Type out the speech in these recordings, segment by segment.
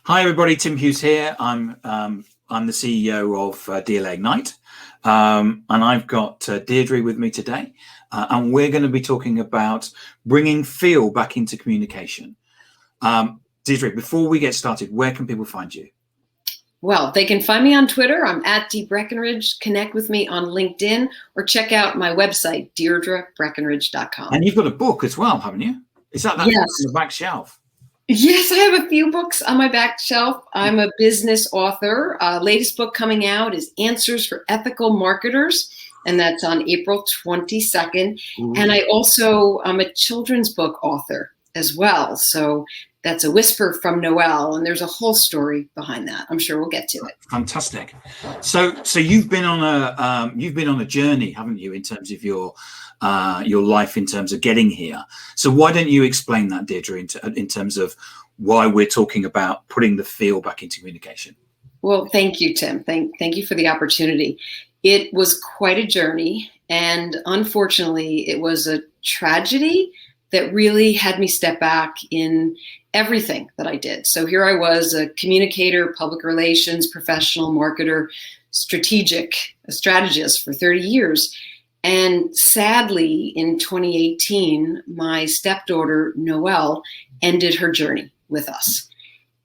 Hi, everybody. Tim Hughes here. I'm the CEO of DLA Ignite, and I've got Deirdre with me today, and we're going to be talking about bringing feel back into communication. Deirdre, before we get started, where can people find you? Well, they can find me on Twitter. I'm at Deirdre Breakenridge. Connect with me on LinkedIn or check out my website, DeirdreBreakenridge.com. And you've got a book as well, haven't you? Is that yes. On the back shelf? Yes, I have a few books on my back shelf. I'm a business author. Latest book coming out is Answers for Ethical Marketers, and that's on April 22nd. Ooh. And I'm a children's book author as well. So that's A Whisper from Noel, and there's a whole story behind that. I'm sure we'll get to it. Fantastic. So you've been on a journey, haven't you, in terms of your life, in terms of getting here. So why don't you explain that, Deirdre, in terms of why we're talking about putting the feel back into communication? Well, thank you, Tim. Thank you for the opportunity. It was quite a journey, and unfortunately, it was a tragedy that really had me step back in everything that I did. So here I was, a communicator, public relations, professional, marketer, strategist for 30 years. And sadly, in 2018, my stepdaughter, Noelle, ended her journey with us.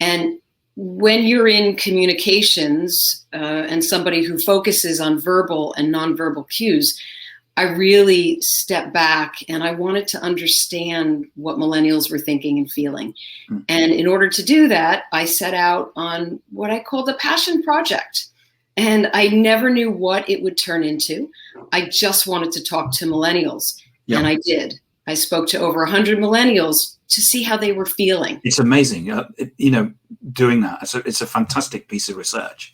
And when you're in communications and somebody who focuses on verbal and nonverbal cues, I really stepped back and I wanted to understand what millennials were thinking and feeling. Mm-hmm. And in order to do that, I set out on what I called a passion project. And I never knew what it would turn into. I just wanted to talk to millennials. Yep. And I did. I spoke to over 100 millennials to see how they were feeling. It's amazing, doing that. It's a fantastic piece of research.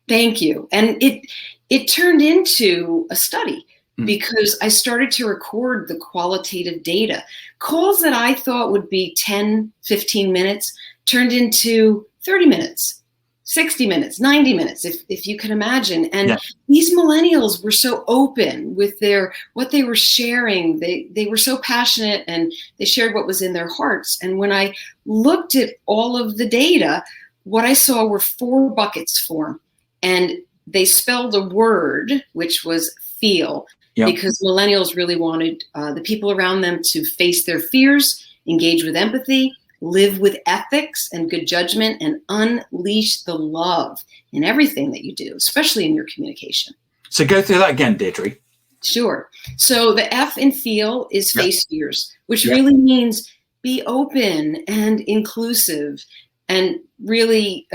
Thank you. And it turned into a study because I started to record the qualitative data. Calls that I thought would be 10, 15 minutes turned into 30 minutes. 60 minutes, 90 minutes, if you can imagine. And these millennials were so open with what they were sharing. They were so passionate and they shared what was in their hearts. And when I looked at all of the data, what I saw were 4 buckets form. And they spelled a word, which was feel, because millennials really wanted the people around them to face their fears, engage with empathy, live with ethics and good judgment, and unleash the love in everything that you do, especially in your communication. So go through that again, Deirdre. Sure. So the F in feel is face fears, which really means be open and inclusive and really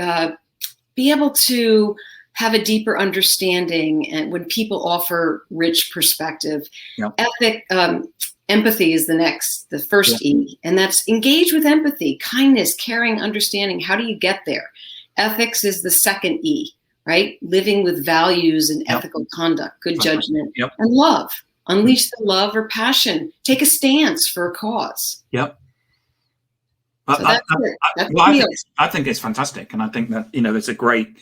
be able to have a deeper understanding and when people offer rich perspective. Empathy is the first E, and that's engage with empathy, kindness, caring, understanding. How do you get there? Ethics is the second E, right? Living with values and ethical conduct, good judgment, and love. Unleash the love or passion. Take a stance for a cause. Yep. So I think it's fantastic, and I think that it's a great.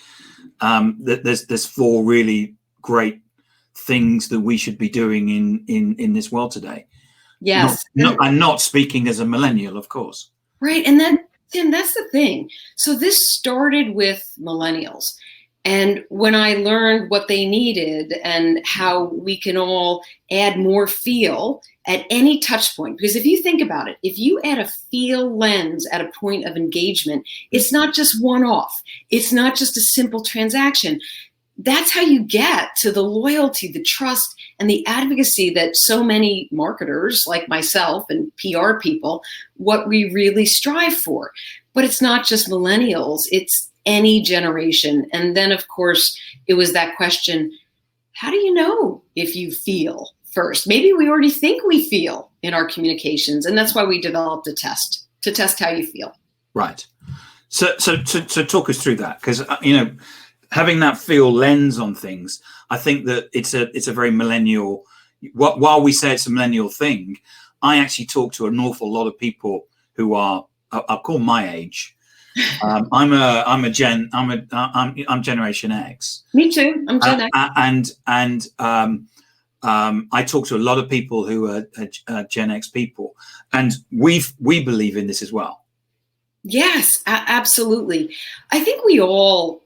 There's 4 really great things that we should be doing in this world today. Yes. I'm not speaking as a millennial, of course. Right. And then, Tim, that's the thing. So this started with millennials. And when I learned what they needed and how we can all add more feel at any touch point, because if you think about it, if you add a feel lens at a point of engagement, it's not just one-off. It's not just a simple transaction. That's how you get to the loyalty, the trust, and the advocacy that so many marketers like myself and PR people, what we really strive for. But it's not just millennials, it's any generation. And then, of course, it was that question, how do you know if you feel first? Maybe we already think we feel in our communications, and that's why we developed a test to test how you feel. Right. So talk us through that, because, having that feel lens on things, I think that it's a very millennial. While we say it's a millennial thing, I actually talk to an awful lot of people who are, I'll call my age. I'm Generation X. Me too. I'm Gen X. And I talk to a lot of people who are Gen X people, and we believe in this as well. Yes, absolutely. I think we all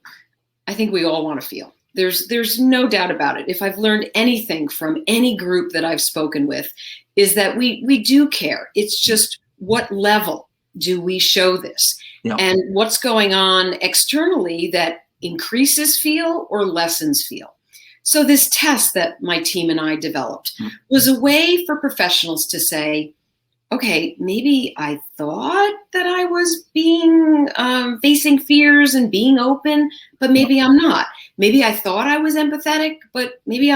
want to feel. There's no doubt about it. If I've learned anything from any group that I've spoken with, is that we do care. It's just what level do we show this? Yeah. And what's going on externally that increases feel or lessens feel. So this test that my team and I developed was a way for professionals to say, okay, maybe I thought that I was being facing fears and being open, but maybe I'm not. Maybe I thought I was empathetic, but maybe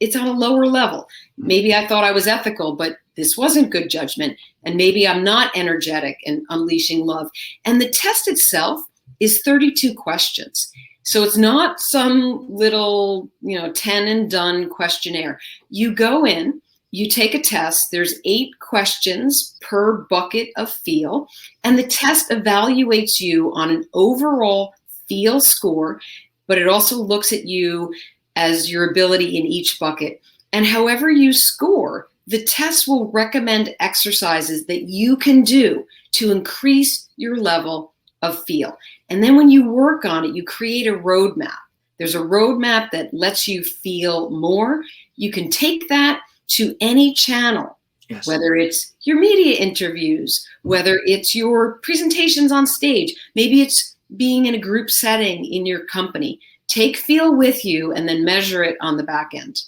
it's on a lower level. Maybe I thought I was ethical, but this wasn't good judgment. And maybe I'm not energetic and unleashing love. And the test itself is 32 questions. So it's not some little, 10 and done questionnaire. You go in, you take a test. There's 8 questions per bucket of feel. And the test evaluates you on an overall feel score, but it also looks at you as your ability in each bucket. And however you score, the test will recommend exercises that you can do to increase your level of feel. And then when you work on it, you create a roadmap. There's a roadmap that lets you feel more. You can take that to any channel, yes. Whether it's your media interviews, whether it's your presentations on stage, maybe it's being in a group setting in your company. Take feel with you and then measure it on the back end.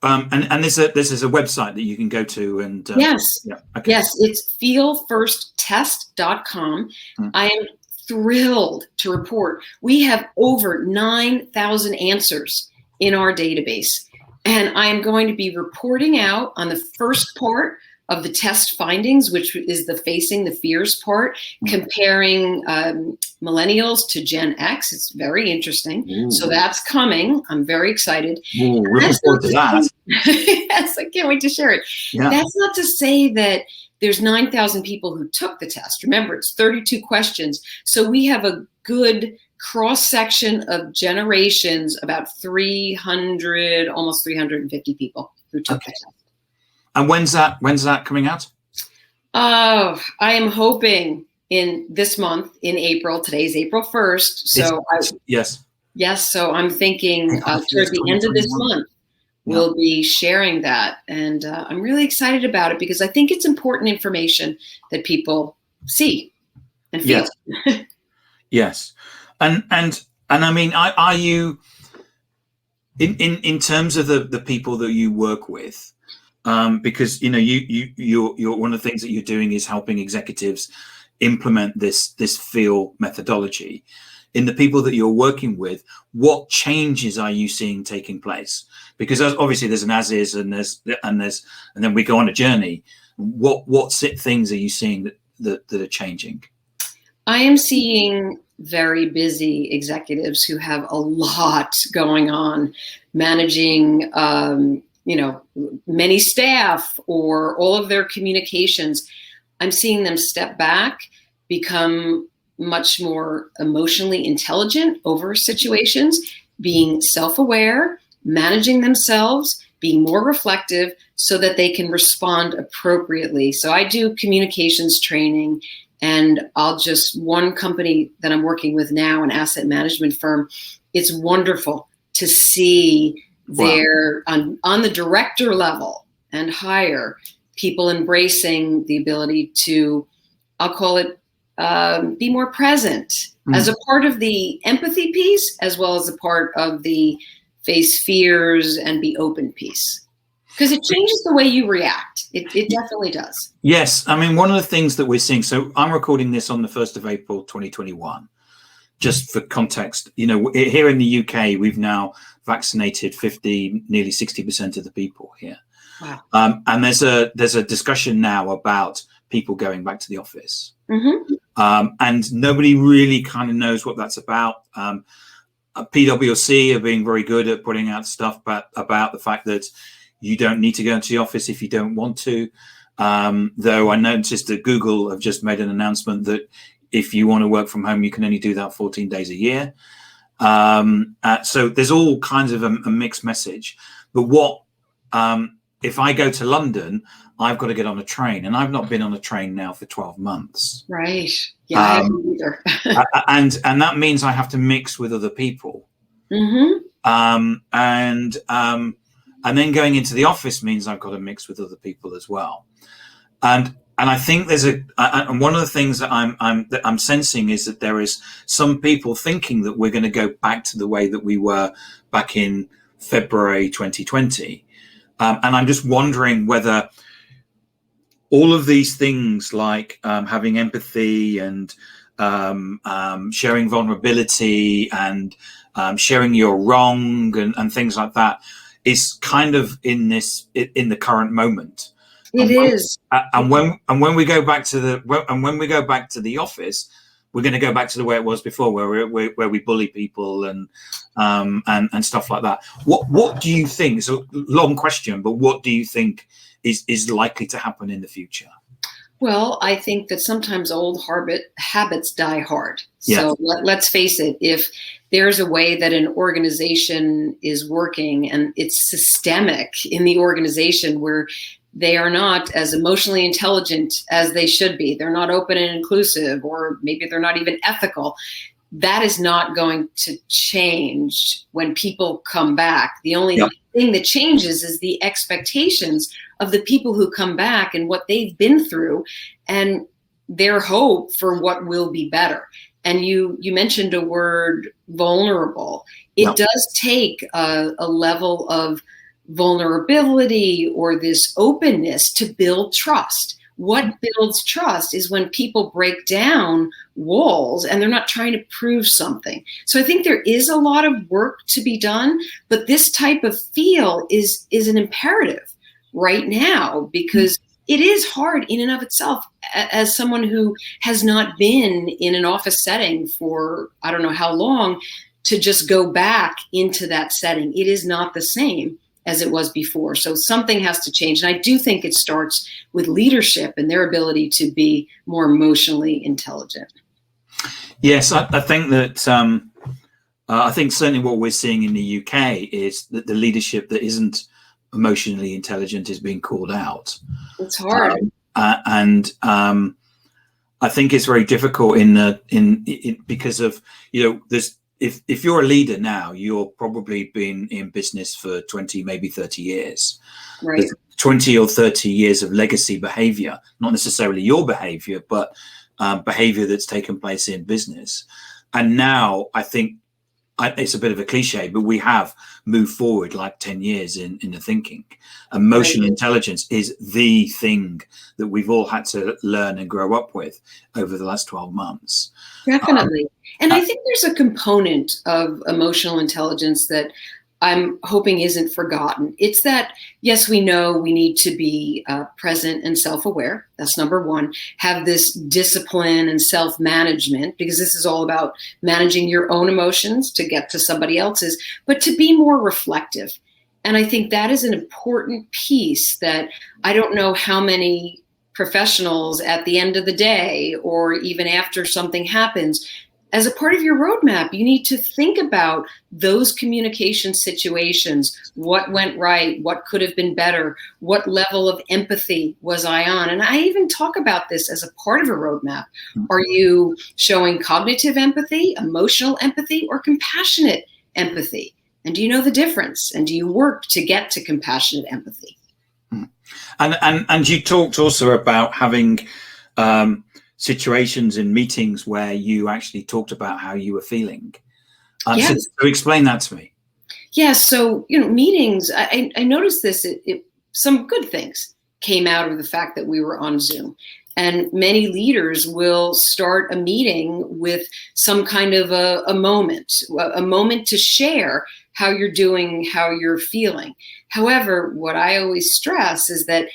And this is a website that you can go to and yes, yeah, okay. Yes, it's feelfirsttest.com. I am thrilled to report we have over 9,000 answers in our database, and I am going to be reporting out on the first part of the test findings, which is the facing the fears part, comparing millennials to Gen X. It's very interesting. Ooh. So that's coming. I'm very excited. Ooh, looking forward to that. Yes, I can't wait to share it. Yeah. That's not to say that there's 9,000 people who took the test. Remember, it's 32 questions. So we have a good cross-section of generations, about 300, almost 350 people who took the test. And when's that coming out? Oh, I am hoping in this month, in April. Today's April 1st. So yes. So I'm thinking toward the end of this month, we'll be sharing that. And I'm really excited about it because I think it's important information that people see and feel. Yes. Yes. And I mean, are you in terms of the people that you work with? Because you're one of the things that you're doing is helping executives implement this feel methodology. In the people that you're working with, what changes are you seeing taking place? Because obviously there's an as is and then we go on a journey. What things are you seeing that are changing? I am seeing very busy executives who have a lot going on, managing many staff or all of their communications. I'm seeing them step back, become much more emotionally intelligent over situations, being self-aware, managing themselves, being more reflective so that they can respond appropriately. So I do communications training, and one company that I'm working with now, an asset management firm, it's wonderful to see they're on the director level and higher, people embracing the ability to, I'll call it, be more present as a part of the empathy piece, as well as a part of the face fears and be open piece. Because it changes the way you react. It definitely does. Yes. I mean, one of the things that we're seeing, so I'm recording this on the 1st of April, 2021. Just for context, here in the UK, we've now vaccinated nearly 60% of the people here. Wow. And there's a discussion now about people going back to the office. Mm-hmm. And nobody really kind of knows what that's about. PwC are being very good at putting out stuff about the fact that you don't need to go into the office if you don't want to. Though I noticed that Google have just made an announcement that if you want to work from home, you can only do that 14 days a year. So there's all kinds of a mixed message. But what if I go to London, I've got to get on a train, and I've not been on a train now for 12 months. Right. Yeah, I haven't either. and that means I have to mix with other people. And then going into the office means I've got to mix with other people as well. And I think there's and one of the things that I'm sensing is that there is some people thinking that we're going to go back to the way that we were back in February 2020. And I'm just wondering whether all of these things like having empathy and sharing vulnerability and sharing your wrong and things like that is kind of in the current moment. It is. And when we go back to the office, we're going to go back to the way it was before, where we bully people and stuff like that. What do you think? It's a long question, but what do you think is likely to happen in the future? Well, I think that sometimes old habits die hard. Yeah. So let's face it, if there's a way that an organization is working and it's systemic in the organization where they are not as emotionally intelligent as they should be, they're not open and inclusive, or maybe they're not even ethical, that is not going to change when people come back. The only thing that changes is the expectations of the people who come back and what they've been through and their hope for what will be better. And you mentioned a word, vulnerable. It does take a level of vulnerability or this openness to build trust. What builds trust is when people break down walls and they're not trying to prove something. So I think there is a lot of work to be done, but this type of feel is an imperative right now, because it is hard in and of itself as someone who has not been in an office setting for I don't know how long to just go back into that setting. It is not the same as it was before. So something has to change. And I do think it starts with leadership and their ability to be more emotionally intelligent. Yes, I think that I think certainly what we're seeing in the UK is that the leadership that isn't emotionally intelligent is being called out. It's hard. And I think it's very difficult because of, there's, if you're a leader now, you're probably been in business for 20, maybe 30 years. Right. There's 20 or 30 years of legacy behavior, not necessarily your behavior, but behavior that's taken place in business. And now I think it's a bit of a cliche, but we have moved forward like 10 years in the thinking. Emotional intelligence is the thing that we've all had to learn and grow up with over the last 12 months. Definitely. And I think there's a component of emotional intelligence that I'm hoping isn't forgotten. It's that, yes, we know we need to be present and self-aware. That's number one. Have this discipline and self-management, because this is all about managing your own emotions to get to somebody else's, but to be more reflective. And I think that is an important piece that I don't know how many professionals at the end of the day or even after something happens, as a part of your roadmap, you need to think about those communication situations. What went right? What could have been better? What level of empathy was I on? And I even talk about this as a part of a roadmap. Are you showing cognitive empathy, emotional empathy, or compassionate empathy? And do you know the difference? And do you work to get to compassionate empathy? And you talked also about having situations in meetings where you actually talked about how you were feeling. Yes. So explain that to me. Yes. So, meetings, I noticed this, some good things came out of the fact that we were on Zoom. And many leaders will start a meeting with some kind of a moment to share how you're doing, how you're feeling. However, what I always stress is that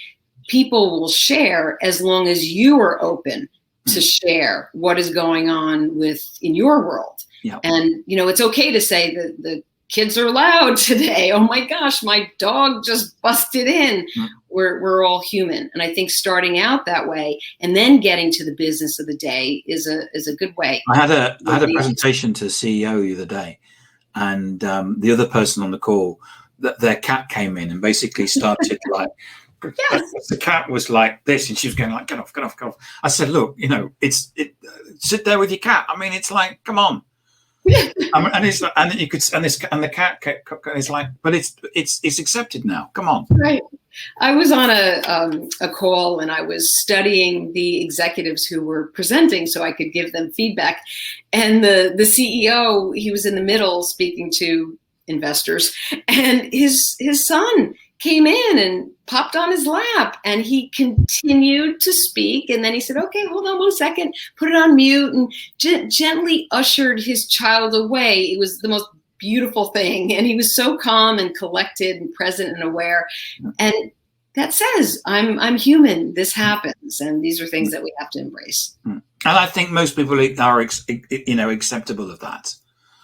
people will share as long as you are open to share what is going on in your world. Yeah. And, it's okay to say that the kids are loud today. Oh my gosh, my dog just busted in. We're all human. And I think starting out that way and then getting to the business of the day is a good way. I had a presentation to the CEO the other day, and the other person on the call their cat came in and basically started like, Yes. the cat was like this, and she was going like, get off, get off, get off. I said, look, sit there with your cat. I mean, it's like, come on. And it's like, and you could, and the cat is like, but it's accepted now. Come on. Right. I was on a call, and I was studying the executives who were presenting so I could give them feedback. And the CEO, he was in the middle speaking to investors, and his son came in and popped on his lap, and he continued to speak. And then he said, okay, hold on 1 second, put it on mute, and gently ushered his child away. It was the most beautiful thing. And he was so calm and collected and present and aware. And that says, I'm human. This happens. And these are things that we have to embrace. And I think most people are, acceptable of that.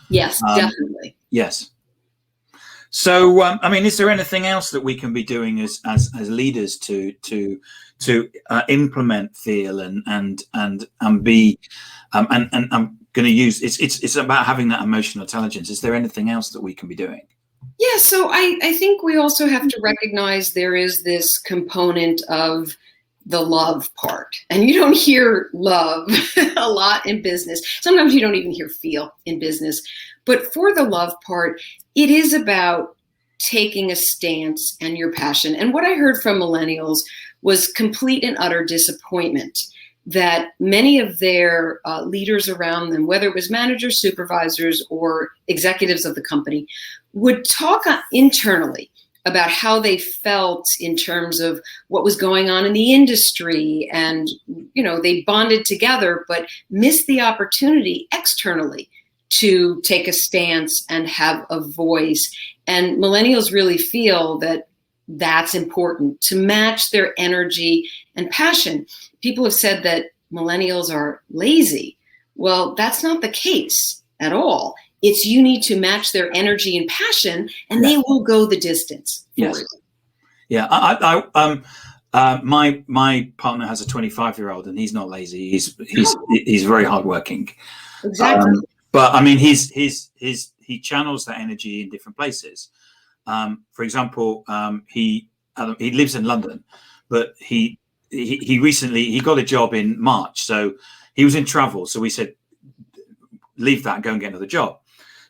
Yes, definitely. Yes. So, I mean, is there anything else that we can be doing as leaders to implement feel and be and I'm going to use it's about having that emotional intelligence. Is there anything else that we can be doing? Yeah, so I think we also have to recognize there is this component of the love part. And you don't hear love a lot in business. Sometimes you don't even hear feel in business. But for the love part, it is about taking a stance and your passion. And what I heard from millennials was complete and utter disappointment that many of their leaders around them, whether it was managers, supervisors, or executives of the company, would talk internally about how they felt in terms of what was going on in the industry. And, they bonded together, but missed the opportunity externally to take a stance and have a voice. And millennials really feel that that's important, to match their energy and passion. People have said that millennials are lazy. Well, that's not the case at all. It's you need to match their energy and passion, and they will go the distance. Yes. Yeah. My partner has a 25-year-old, and he's not lazy. He's very hardworking. Exactly. But I mean, he channels that energy in different places. For example, he lives in London, but he recently got a job in March, so he was in travel. So we said, leave that, go and get another job.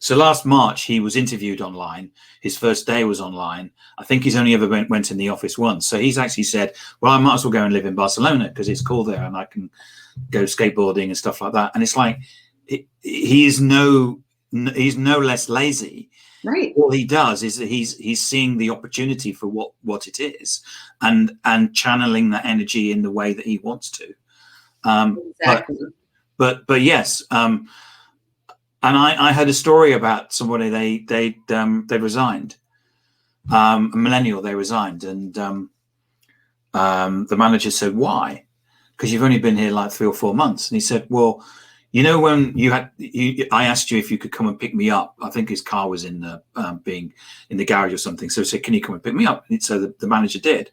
So last March he was interviewed online. His first day was online. I think he's only ever went in the office once. So he's actually said, well, I might as well go and live in Barcelona because it's cool there, and I can go skateboarding and stuff like that. And it's like he's no less lazy. Right. All he does is that he's seeing the opportunity for what it is, and channeling that energy in the way that he wants to. Exactly. But yes. And I heard a story about somebody they resigned, a millennial. They resigned, and the manager said, "Why? Because you've only been here like 3 or 4 months." And he said, "Well, when I asked you if you could come and pick me up. I think his car was in the being in the garage or something. So he said, can you come and pick me up?" And so the manager did.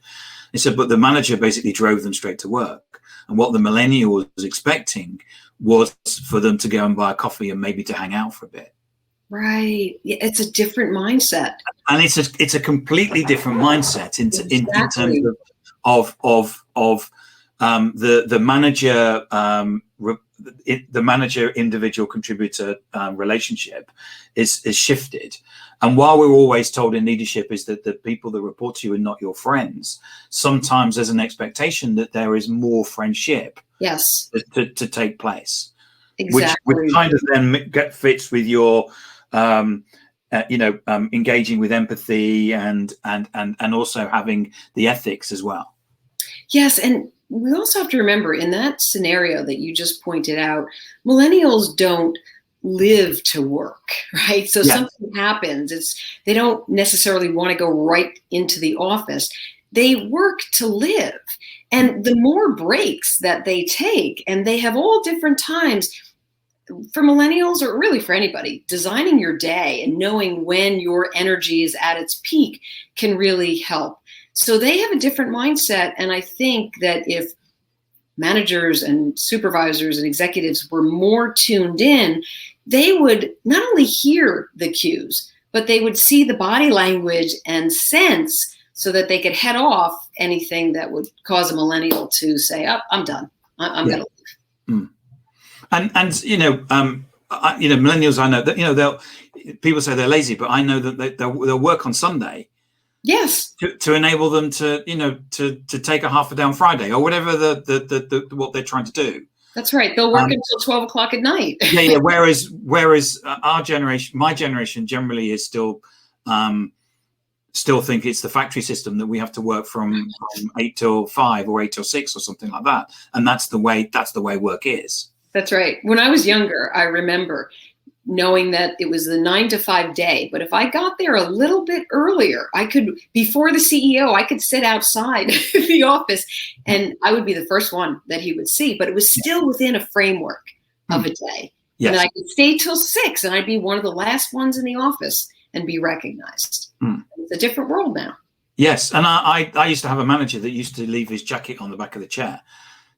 He said, but the manager basically drove them straight to work. And what the millennial was expecting was for them to go and buy a coffee and maybe to hang out for a bit. Right. Yeah, it's a different mindset. And it's a completely different mindset in terms of the manager the manager individual contributor relationship is shifted. And while we're always told in leadership is that the people that report to you are not your friends, sometimes there's an expectation that there is more friendship to take place. Exactly. Which kind of then fits with your engaging with empathy and also having the ethics as well. Yes, and we also have to remember in that scenario that you just pointed out, millennials don't live to work, right? So something happens. They don't necessarily want to go right into the office. They work to live. And the more breaks that they take, and they have all different times, for millennials or really for anybody, designing your day and knowing when your energy is at its peak can really help. So they have a different mindset. And I think that if managers and supervisors and executives were more tuned in, they would not only hear the cues, but they would see the body language and sense so that they could head off anything that would cause a millennial to say, oh, I'm done. I'm going to leave. And millennials, I know that, people say they're lazy, but I know that they'll work on Sunday. Yes. To enable them to take a half a day on Friday or whatever what they're trying to do. That's right. They'll work until 12 o'clock at night. Yeah. Whereas our generation, my generation, generally is still think it's the factory system that we have to work from 8 till 5 or 8 till 6 or something like that, and that's the way work is. That's right. When I was younger, I remember knowing that it was the 9 to 5 day, but if I got there a little bit earlier, I could, before the CEO, I could sit outside the office and I would be the first one that he would see, but it was still within a framework of a day. Yes. And I could stay till 6 and I'd be one of the last ones in the office and be recognized. It's a different world now. Yes. And I used to have a manager that used to leave his jacket on the back of the chair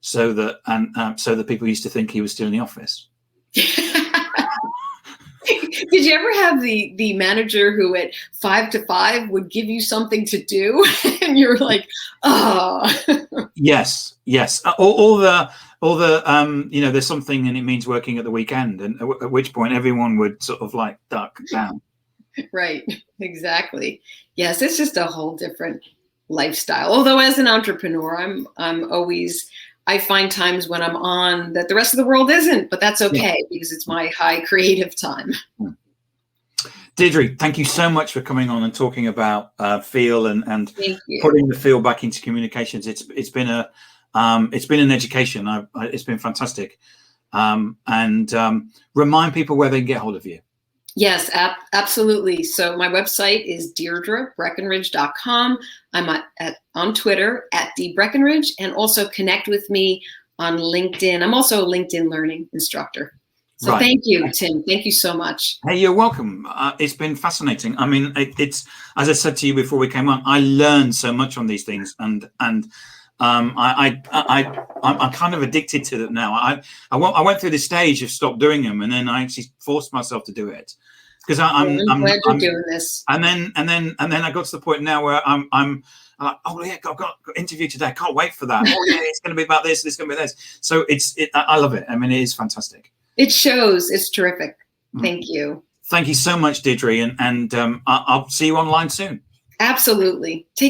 so that people used to think he was still in the office. Did you ever have the manager who at 5 to 5 would give you something to do and you're like, oh. Yes. All the there's something and it means working at the weekend, and at which point everyone would sort of like duck down. Right. Exactly. Yes. It's just a whole different lifestyle. Although as an entrepreneur, I'm always, I find times when I'm on that the rest of the world isn't, but that's okay because it's my high creative time. Deirdre, thank you so much for coming on and talking about feel and putting the feel back into communications. It's been an education. It's been fantastic. And remind people where they can get hold of you. Yes, absolutely. So my website is DeirdreBreakenridge.com. I'm on Twitter at @DBreakenridge, and also connect with me on LinkedIn. I'm also a LinkedIn learning instructor. So right. Thank you, Tim. Thank you so much. Hey, you're welcome. It's been fascinating. I mean, it's as I said to you before we came on, I learned so much on these things, and I'm kind of addicted to them now. I went through this stage of stop doing them, and then I actually forced myself to do it because I'm glad you're doing this. And then I got to the point now where I'm like, oh yeah, I've got an interview today. I can't wait for that. Oh yeah, it's going to be about this. It's going to be this. So I love it. I mean, it is fantastic. It shows. It's terrific. Thank you. Thank you so much, Deirdre, and I'll see you online soon. Absolutely. Take